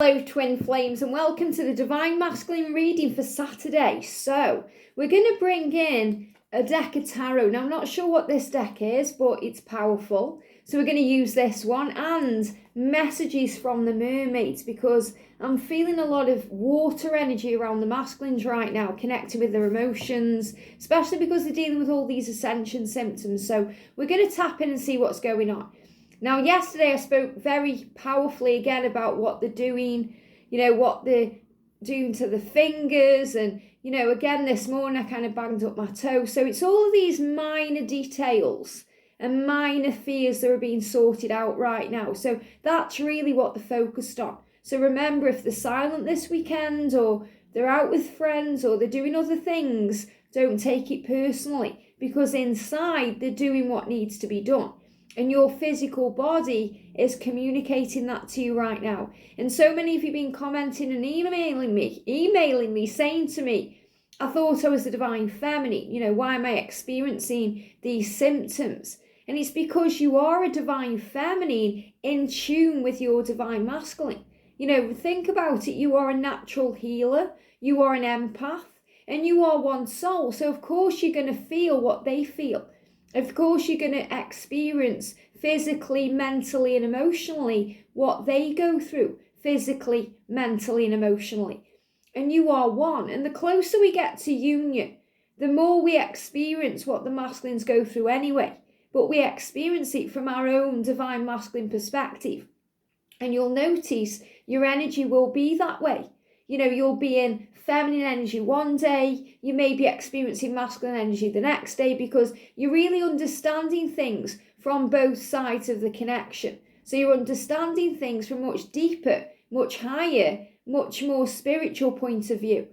Hello twin flames and welcome to the Divine Masculine reading for Saturday. So we're going to bring in a deck of tarot. Now I'm not sure what this deck is, but it's powerful. So we're going to use this one and messages from the mermaids, because I'm feeling a lot of water energy around the masculines right now, connected with their emotions, especially because they're dealing with all these ascension symptoms. So we're going to tap in and see what's going on. Now, yesterday I spoke very powerfully again about what they're doing, what they're doing to the fingers. And, again, this morning I kind of banged up my toe. So it's all of these minor details and minor fears that are being sorted out right now. So that's really what they're focused on. So remember, if they're silent this weekend, or they're out with friends, or they're doing other things, don't take it personally, because inside they're doing what needs to be done. And your physical body is communicating that to you right now. And so many of you have been commenting and emailing me, saying to me, I thought I was the divine feminine. Why am I experiencing these symptoms? And it's because you are a divine feminine in tune with your divine masculine. Think about it. You are a natural healer. You are an empath. And you are one soul. So, of course, you're going to feel what they feel. Of course, you're going to experience physically, mentally, and emotionally what they go through, physically, mentally, and emotionally. And you are one. And the closer we get to union, the more we experience what the masculines go through anyway. But we experience it from our own divine masculine perspective. And you'll notice your energy will be that way. You'll be in feminine energy one day, you may be experiencing masculine energy the next day, because you're really understanding things from both sides of the connection. So you're understanding things from much deeper, much higher, much more spiritual point of view.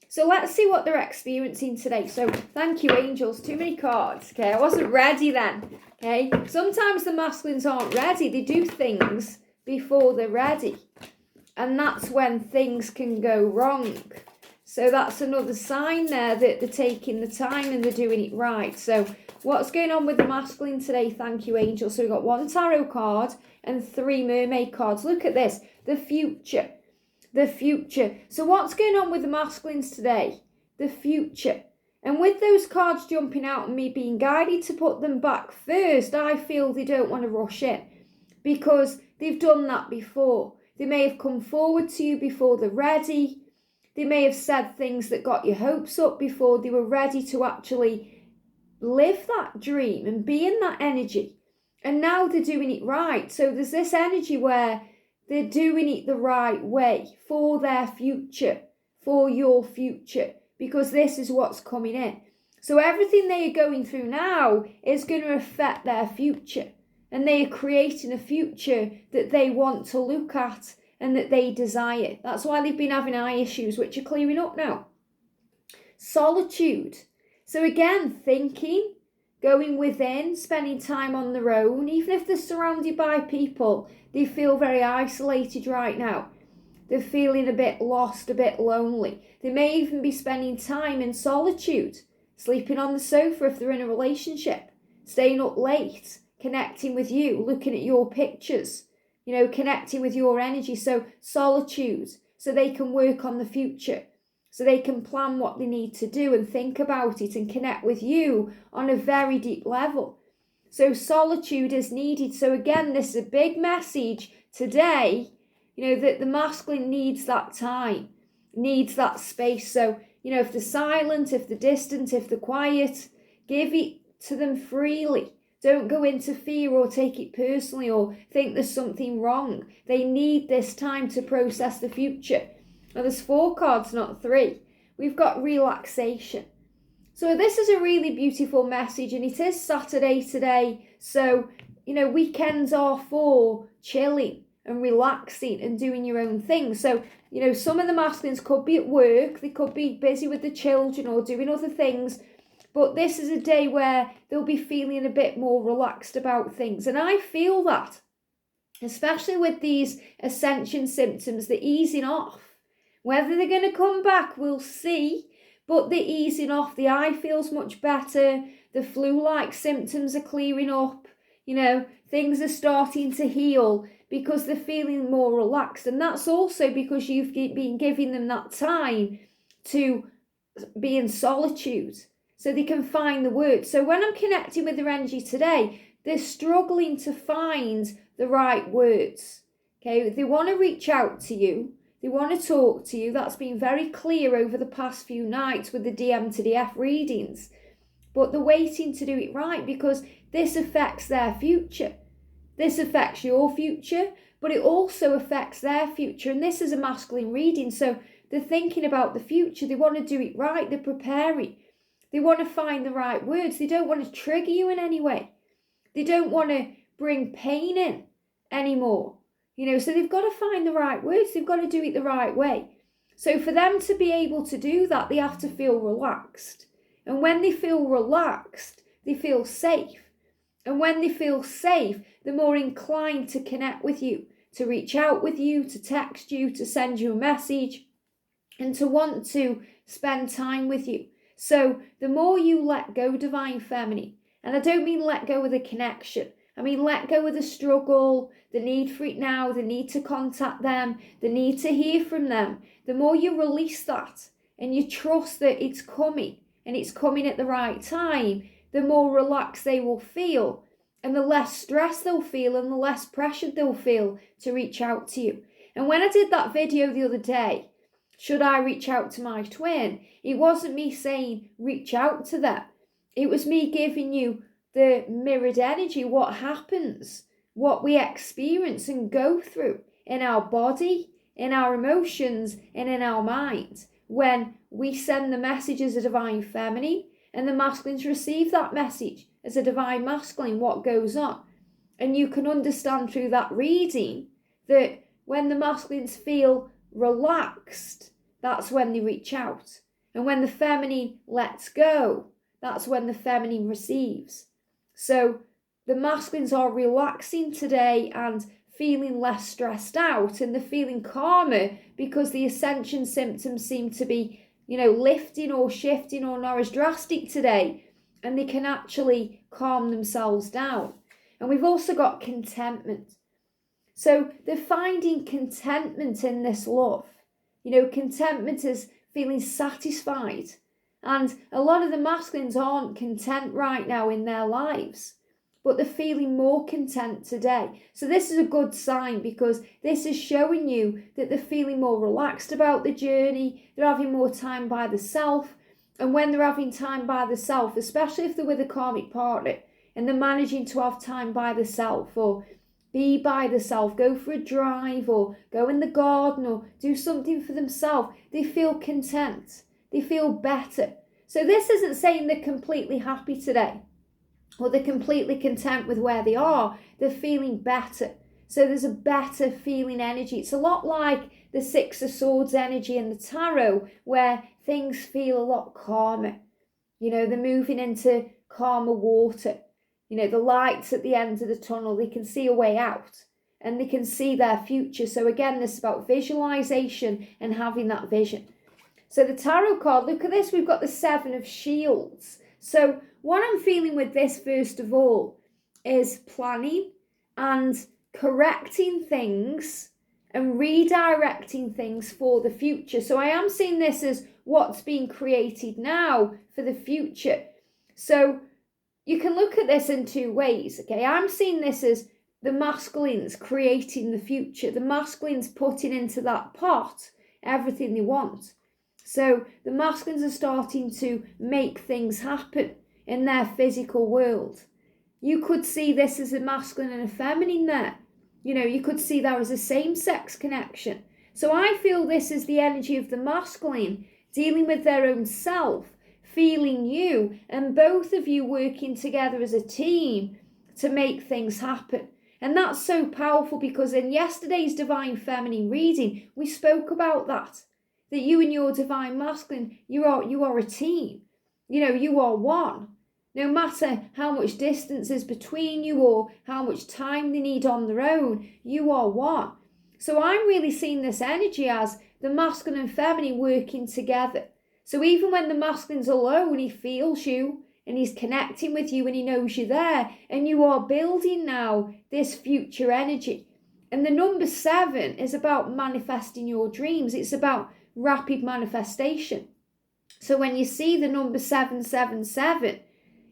So let's see what they're experiencing today. So thank you, angels. Too many cards. Okay, I wasn't ready then. Okay, sometimes the masculines aren't ready. They do things before they're ready. And that's when things can go wrong. So that's another sign there that they're taking the time and they're doing it right. So what's going on with the masculine today? Thank you, angels. So we've got one tarot card and 3 mermaid cards. Look at this. The future. The future. So what's going on with the masculines today? The future. And with those cards jumping out and me being guided to put them back first, I feel they don't want to rush in, because they've done that before. They may have come forward to you before they're ready. They may have said things that got your hopes up before they were ready to actually live that dream and be in that energy. And now they're doing it right. So there's this energy where they're doing it the right way for their future, for your future, because this is what's coming in. So everything they are going through now is going to affect their future. And they are creating a future that they want to look at and that they desire. That's why they've been having eye issues, which are clearing up now. Solitude. So again, thinking, going within, spending time on their own. Even if they're surrounded by people, they feel very isolated right now. They're feeling a bit lost, a bit lonely. They may even be spending time in solitude, sleeping on the sofa if they're in a relationship, staying up late, connecting with you, looking at your pictures, connecting with your energy. So solitude, so they can work on the future, so they can plan what they need to do and think about it and connect with you on a very deep level. So solitude is needed. So again, this is a big message today, that the masculine needs that time, needs that space. So, if they're silent, if they're distant, if they're quiet, give it to them freely. Don't go into fear or take it personally or think there's something wrong. They need this time to process the future. Now, there's 4 cards, not 3. We've got relaxation. So this is a really beautiful message, and it is Saturday today. So, weekends are for chilling and relaxing and doing your own thing. So, some of the masculines could be at work. They could be busy with the children or doing other things. But this is a day where they'll be feeling a bit more relaxed about things. And I feel that, especially with these ascension symptoms, the easing off. Whether they're going to come back, we'll see. But the easing off, the eye feels much better. The flu-like symptoms are clearing up. Things are starting to heal. because they're feeling more relaxed. And that's also because you've been giving them that time to be in solitude so they can find the words. So when I'm connecting with their energy today, they're struggling to find the right words. Okay, they want to reach out to you. They want to talk to you. That's been very clear over the past few nights with the DM to the F readings. But they're waiting to do it right because this affects their future. This affects your future, but it also affects their future. And this is a masculine reading. So they're thinking about the future. They want to do it right. They're preparing. They want to find the right words. They don't want to trigger you in any way. They don't want to bring pain in anymore. So they've got to find the right words. They've got to do it the right way. So for them to be able to do that, they have to feel relaxed. And when they feel relaxed, they feel safe. And when they feel safe, they're more inclined to connect with you, to reach out with you, to text you, to send you a message, and to want to spend time with you. So the more you let go, Divine Feminine, and I don't mean let go of the connection, I mean let go of the struggle, the need for it now, the need to contact them, the need to hear from them. The more you release that and you trust that it's coming and it's coming at the right time, the more relaxed they will feel and the less stress they'll feel and the less pressure they'll feel to reach out to you. And when I did that video the other day, should I reach out to my twin? It wasn't me saying reach out to them. It was me giving you the mirrored energy, what happens, what we experience and go through in our body, in our emotions, and in our minds when we send the message as a Divine Feminine and the masculines receive that message as a Divine Masculine, what goes on. And you can understand through that reading that when the masculines feel relaxed, that's when they reach out. And when the feminine lets go, that's when the feminine receives. So the masculines are relaxing today and feeling less stressed out, and they're feeling calmer because the ascension symptoms seem to be, lifting or shifting or not as drastic today, and they can actually calm themselves down. And we've also got contentment. So they're finding contentment in this love. Contentment is feeling satisfied. And a lot of the masculines aren't content right now in their lives, but they're feeling more content today. So this is a good sign because this is showing you that they're feeling more relaxed about the journey. They're having more time by the self. And when they're having time by the self, especially if they're with a karmic partner and they're managing to have time by the self or be by the self, go for a drive or go in the garden or do something for themselves, they feel content. They feel better. So this isn't saying they're completely happy today or they're completely content with where they are. They're feeling better. So there's a better feeling energy. It's a lot like the Six of Swords energy in the tarot where things feel a lot calmer. They're moving into calmer water. The lights at the end of the tunnel, they can see a way out and they can see their future. So again, this is about visualization and having that vision. So the tarot card, look at this, we've got the Seven of Shields. So what I'm feeling with this, first of all, is planning and correcting things and redirecting things for the future. So I am seeing this as what's being created now for the future. So you can look at this in two ways, okay? I'm seeing this as the masculines creating the future. The masculines putting into that pot everything they want. So the masculines are starting to make things happen in their physical world. You could see this as a masculine and a feminine there. You could see that as a same-sex connection. So I feel this is the energy of the masculine dealing with their own self, feeling you, and both of you working together as a team to make things happen. And that's so powerful because in yesterday's Divine Feminine reading, we spoke about that you and your Divine Masculine, you are a team. You are one. No matter how much distance is between you or how much time they need on their own, you are one. So I'm really seeing this energy as the masculine and feminine working together. So even when the masculine's alone, he feels you and he's connecting with you and he knows you're there, and you are building now this future energy. And the number 7 is about manifesting your dreams. It's about rapid manifestation. So when you see the number 777,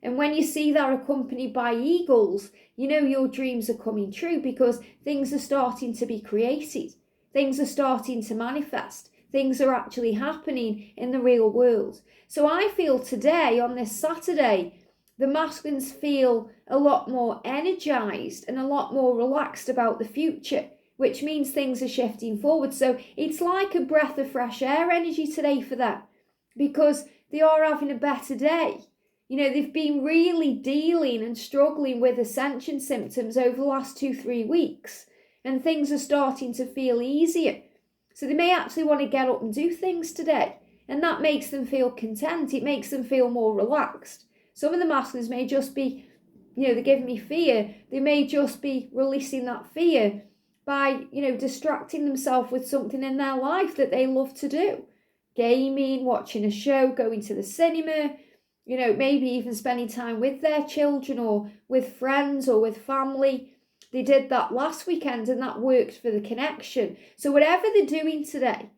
and when you see that accompanied by eagles, you know your dreams are coming true, because things are starting to be created. Things are starting to manifest. Things are actually happening in the real world. So I feel today, on this Saturday, the masculines feel a lot more energized and a lot more relaxed about the future, which means things are shifting forward. So it's like a breath of fresh air energy today for them, because they are having a better day. You know, they've been really dealing and struggling with ascension symptoms over the last 2-3 weeks, and things are starting to feel easier. So they may actually want to get up and do things today, and that makes them feel content. It makes them feel more relaxed. Some of the masculines may just be, they're giving me fear. They may just be releasing that fear by, distracting themselves with something in their life that they love to do. Gaming, watching a show, going to the cinema, maybe even spending time with their children or with friends or with family. They did that last weekend and that worked for the connection. So whatever they're doing today,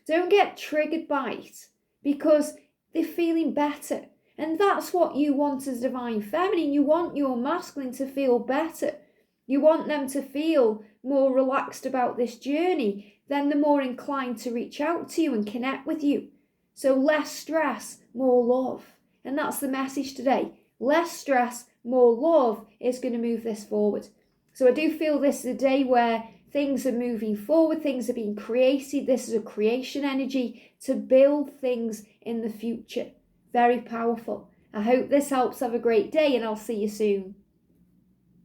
don't get triggered by it, because they're feeling better. And that's what you want as divine feminine. You want your masculine to feel better. You want them to feel more relaxed about this journey. Then they're more inclined to reach out to you and connect with you. So less stress, more love. And that's the message today. Less stress, more love is going to move this forward. So I do feel this is a day where things are moving forward, things are being created. This is a creation energy to build things in the future. Very powerful. I hope this helps. Have a great day, and I'll see you soon.